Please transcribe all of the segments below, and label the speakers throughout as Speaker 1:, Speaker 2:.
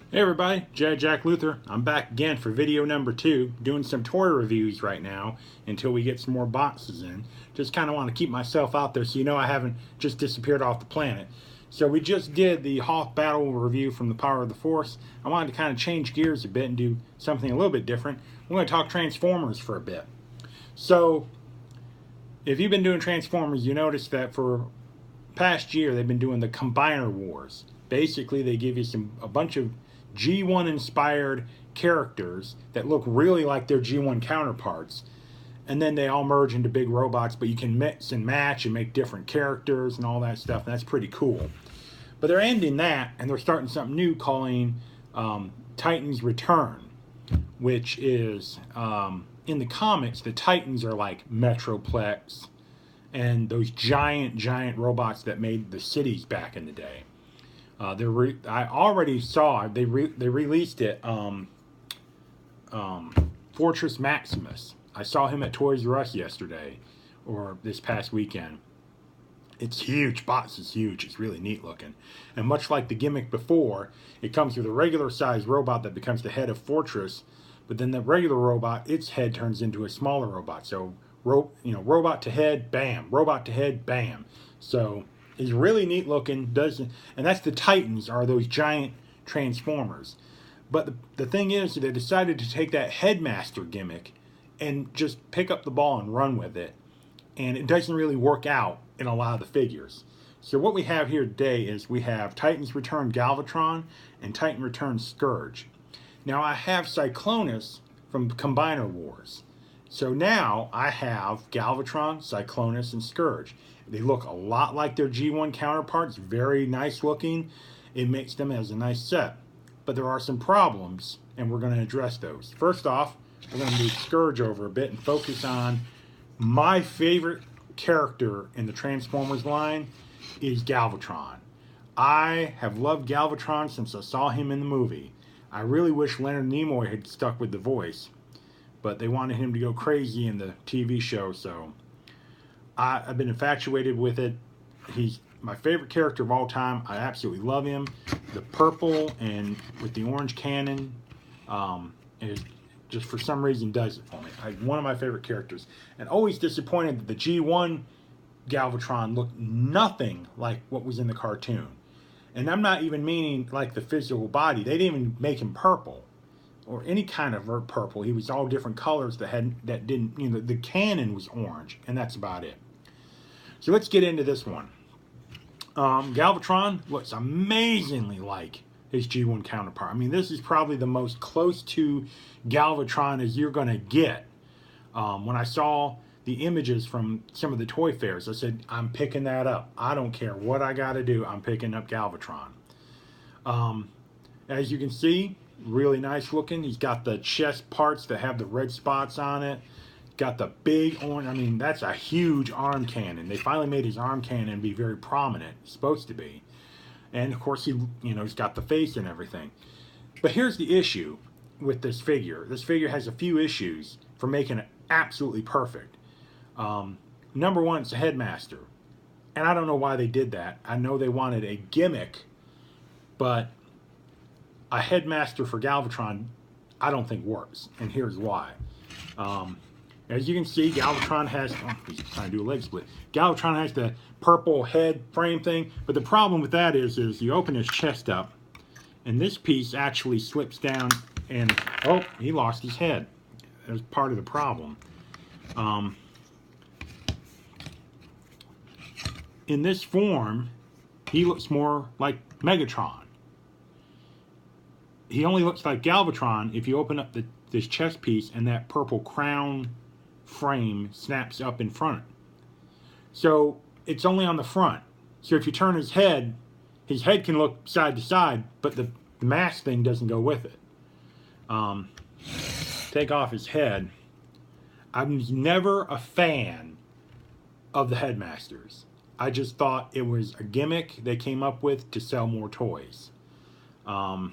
Speaker 1: Hey everybody, Jack Luther. I'm back again for video number 2, doing some toy reviews right now until we get some more boxes in. Just kind of want to keep myself out there so you know I haven't just disappeared off the planet. So we just did the Hoth Battle review from the Power of the Force. I wanted to kind of change gears a bit and do something a little bit different. We're going to talk Transformers for a bit. So if you've been doing Transformers, you notice that for past year they've been doing the Combiner Wars. Basically they give you a bunch of G1 inspired characters that look really like their G1 counterparts, and then they all merge into big robots, but you can mix and match and make different characters and all that stuff, and that's pretty cool. But they're ending that and they're starting something new calling Titans Return, which is in the comics the Titans are like Metroplex and those giant robots that made the cities back in the day. I already saw they released it. Fortress Maximus. I saw him at Toys R Us yesterday, or this past weekend. It's huge. Box is huge. It's really neat looking. And much like the gimmick before, it comes with a regular sized robot that becomes the head of Fortress, but then the regular robot, its head turns into a smaller robot. So, robot to head, bam. Robot to head, bam. So is really neat looking, and that's the Titans, are those giant Transformers. But the thing is, they decided to take that Headmaster gimmick and just pick up the ball and run with it, and it doesn't really work out in a lot of the figures. So what we have here today is we have Titans Return Galvatron and Titan Return Scourge. Now I have Cyclonus from Combiner Wars. So now I have Galvatron, Cyclonus, and Scourge. They look a lot like their G1 counterparts, very nice looking. It makes them as a nice set. But there are some problems, and we're going to address those. First off, we're going to move Scourge over a bit and focus on my favorite character in the Transformers line is Galvatron. I have loved Galvatron since I saw him in the movie. I really wish Leonard Nimoy had stuck with the voice, but they wanted him to go crazy in the TV show, so I've been infatuated with it. He's my favorite character of all time. I absolutely love him. The purple and with the orange cannon is just for some reason does it for me. One of my favorite characters. And always disappointed that the G1 Galvatron looked nothing like what was in the cartoon. And I'm not even meaning like the physical body. They didn't even make him purple or any kind of purple. He was all different colors that didn't, the cannon was orange, and that's about it. So let's get into this one. Galvatron looks amazingly like his G1 counterpart. I mean, this is probably the most close to Galvatron as you're going to get. When I saw the images from some of the toy fairs, I said, I'm picking that up. I don't care what I got to do. I'm picking up Galvatron. As you can see, really nice looking. He's got the chest parts that have the red spots on it. Got the big orange. I mean, that's a huge arm cannon. They finally made his arm cannon be very prominent. It's supposed to be. And of course, he's got the face and everything. But here's the issue with this figure. This figure has a few issues for making it absolutely perfect. Number one, it's a Headmaster. And I don't know why they did that. I know they wanted a gimmick, but a Headmaster for Galvatron, I don't think works. And here's why. As you can see, Galvatron has, he's trying to do a leg split. Galvatron has the purple head frame thing, but the problem with that is you open his chest up, and this piece actually slips down, and, oh, he lost his head. That was part of the problem. In this form, he looks more like Megatron. He only looks like Galvatron if you open up this chest piece and that purple crown frame snaps up in front. So it's only on the front. So if you turn his head can look side to side, but the mask thing doesn't go with it. Take off his head. I was never a fan of the Headmasters. I just thought it was a gimmick they came up with to sell more toys. So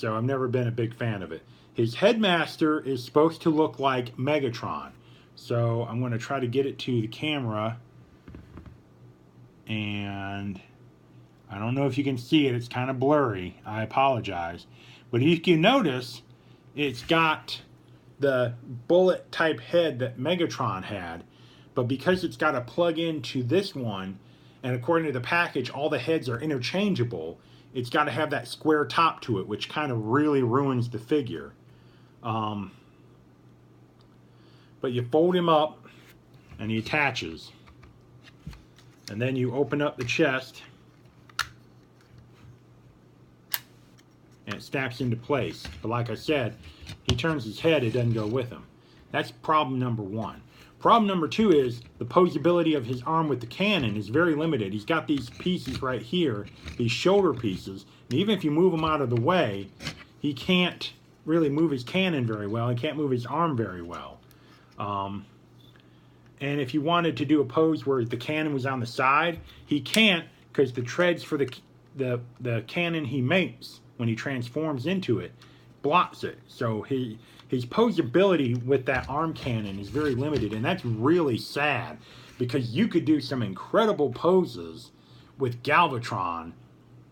Speaker 1: I've never been a big fan of it. His Headmaster is supposed to look like Megatron. So I'm going to try to get it to the camera. And I don't know if you can see it. It's kind of blurry. I apologize. But if you notice, it's got the bullet type head that Megatron had. But because it's got to plug into this one, and according to the package, all the heads are interchangeable, it's got to have that square top to it, which kind of really ruins the figure. But you fold him up, and he attaches. And then you open up the chest, and it snaps into place. But like I said, he turns his head, it doesn't go with him. That's problem number one. Problem number two is the posability of his arm with the cannon is very limited. He's got these pieces right here, these shoulder pieces, and even if you move him out of the way, he can't really move his cannon very well. He can't move his arm very well. And if you wanted to do a pose where the cannon was on the side, he can't, because the treads for the cannon he makes when he transforms into it blocks it. So his posability with that arm cannon is very limited, and that's really sad, because you could do some incredible poses with Galvatron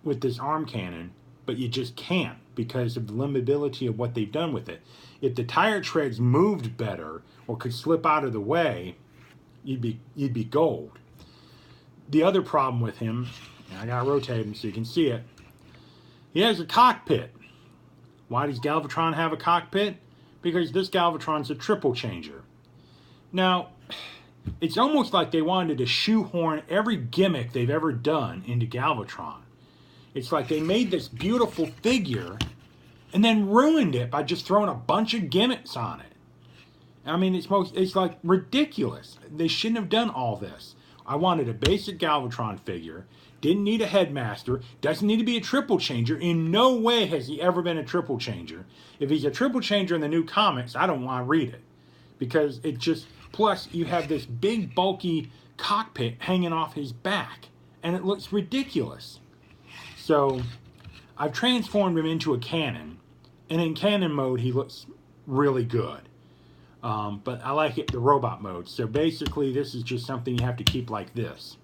Speaker 1: with this arm cannon, but you just can't because of the limitability of what they've done with it. If the tire treads moved better or could slip out of the way, you'd be gold. The other problem with him, and I gotta rotate him so you can see it, he has a cockpit. Why does Galvatron have a cockpit? Because this Galvatron's a triple changer. Now, it's almost like they wanted to shoehorn every gimmick they've ever done into Galvatron. It's like they made this beautiful figure and then ruined it by just throwing a bunch of gimmicks on it. I mean, it's like ridiculous. They shouldn't have done all this. I wanted a basic Galvatron figure. Didn't need a headmaster. Doesn't need to be a triple changer. In no way has he ever been a triple changer. If he's a triple changer in the new comics, I don't want to read it. Because it just... Plus, you have this big, bulky cockpit hanging off his back. And it looks ridiculous. So, I've transformed him into a cannon. And in cannon mode, he looks really good. But I like it the robot mode. So basically, this is just something you have to keep like this.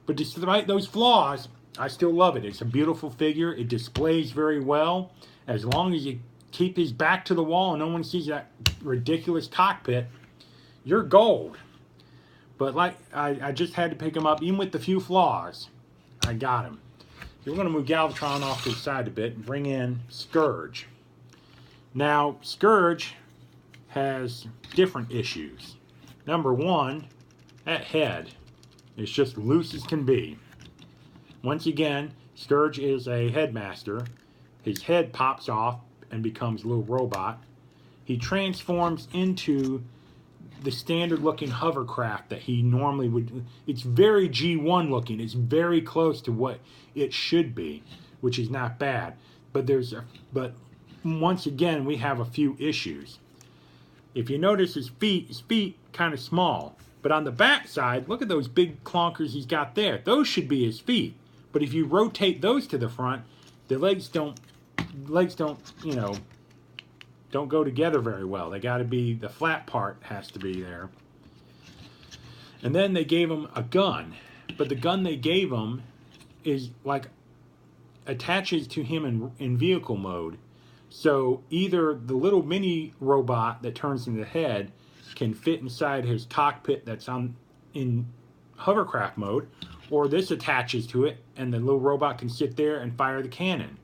Speaker 1: But despite those flaws, I still love it. It's a beautiful figure. It displays very well. As long as you keep his back to the wall and no one sees that ridiculous cockpit, you're gold. But like I just had to pick him up. Even with the few flaws, I got him. So we're going to move Galvatron off to the side a bit and bring in Scourge. Now, Scourge has different issues. Number one, that head is just loose as can be. Once again, Scourge is a headmaster. His head pops off and becomes a little robot. He transforms into the standard looking hovercraft that he normally would. It's very G1 looking. It's very close to what it should be, which is not bad. But once again, we have a few issues. If you notice his feet kind of small. But on the back side, look at those big clonkers he's got there. Those should be his feet. But if you rotate those to the front, the legs don't, you know, don't go together very well. They got to be, the flat part has to be there. And then they gave him a gun. But the gun they gave him is like, attaches to him in vehicle mode. So either the little mini robot that turns into the head can fit inside his cockpit that's in hovercraft mode, or this attaches to it and the little robot can sit there and fire the cannon.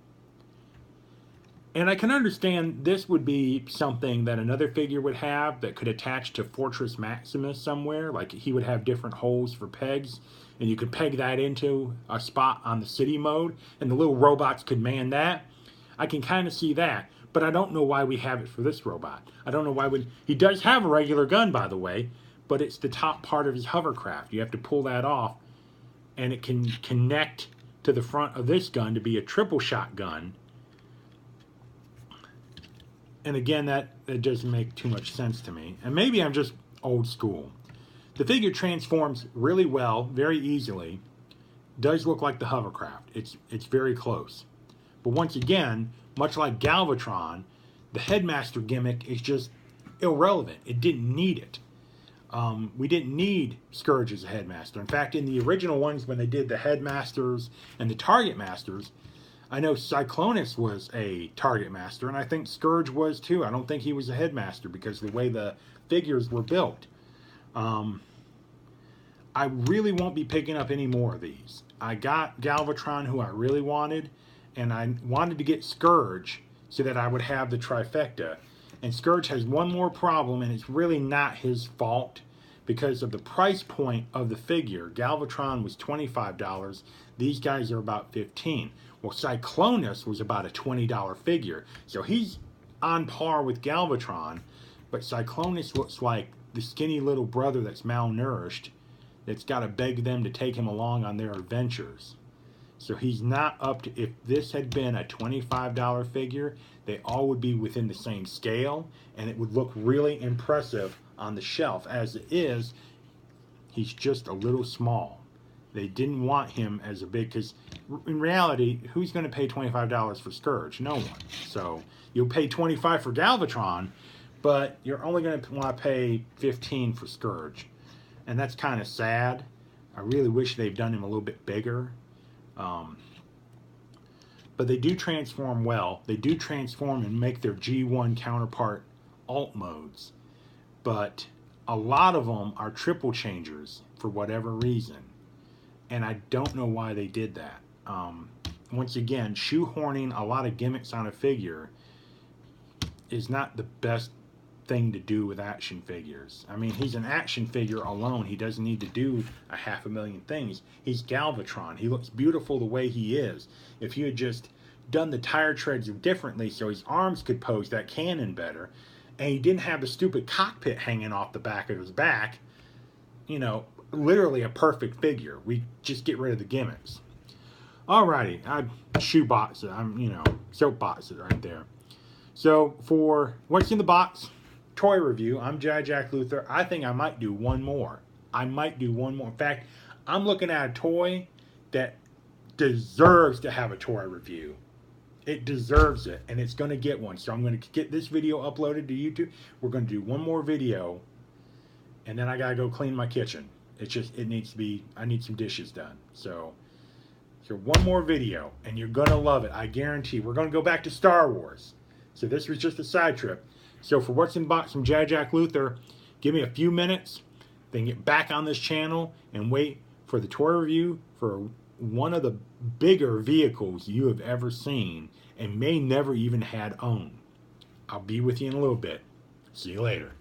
Speaker 1: And I can understand this would be something that another figure would have that could attach to Fortress Maximus somewhere. Like he would have different holes for pegs, and you could peg that into a spot on the city mode, and the little robots could man that. I can kind of see that, but I don't know why we have it for this robot. I don't know why he does have a regular gun, by the way, but it's the top part of his hovercraft. You have to pull that off, and it can connect to the front of this gun to be a triple shot gun. And again, that doesn't make too much sense to me. And maybe I'm just old school. The figure transforms really well, very easily. Does look like the hovercraft. It's very close. But once again, much like Galvatron, the headmaster gimmick is just irrelevant. It didn't need it. We didn't need Scourge as a headmaster. In fact, in the original ones, when they did the headmasters and the target masters, I know Cyclonus was a target master, and I think Scourge was too. I don't think he was a headmaster because of the way the figures were built. I really won't be picking up any more of these. I got Galvatron, who I really wanted, and I wanted to get Scourge so that I would have the trifecta. And Scourge has one more problem, and it's really not his fault because of the price point of the figure. Galvatron was $25. These guys are about $15. Well, Cyclonus was about a $20 figure. So he's on par with Galvatron, but Cyclonus looks like the skinny little brother that's malnourished, that's got to beg them to take him along on their adventures. So he's not up to, if this had been a $25 figure, they all would be within the same scale, and it would look really impressive on the shelf. As it is, he's just a little small. They didn't want him as a big, because in reality, who's going to pay $25 for Scourge? No one. So you'll pay $25 for Galvatron, but you're only going to want to pay $15 for Scourge. And that's kind of sad. I really wish they've done him a little bit bigger. But they do transform well. They do transform and make their G1 counterpart alt modes. But a lot of them are triple changers for whatever reason. And I don't know why they did that. Once again, shoehorning a lot of gimmicks on a figure is not the best thing to do with action figures. I mean, he's an action figure alone. He doesn't need to do a 500,000 things. He's Galvatron. He looks beautiful the way he is. If you had just done the tire treads differently so his arms could pose that cannon better, and he didn't have the stupid cockpit hanging off the back of his back, you know, literally a perfect figure. We just get rid of the gimmicks. Alrighty, I shoebox it. I'm, you know, soapbox it right there. So for what's in the box toy review, I'm Jack Luther. I think I might do one more. In fact, I'm looking at a toy that deserves to have a toy review. It deserves it, and it's going to get one. So I'm going to get this video uploaded to YouTube. We're going to do one more video, and then I got to go clean my kitchen. It needs to be, I need some dishes done. So one more video, and you're going to love it. I guarantee. We're going to go back to Star Wars. So this was just a side trip. So for what's in box from Jack Luther, give me a few minutes, then get back on this channel and wait for the toy review for one of the bigger vehicles you have ever seen and may never even had owned. I'll be with you in a little bit. See you later.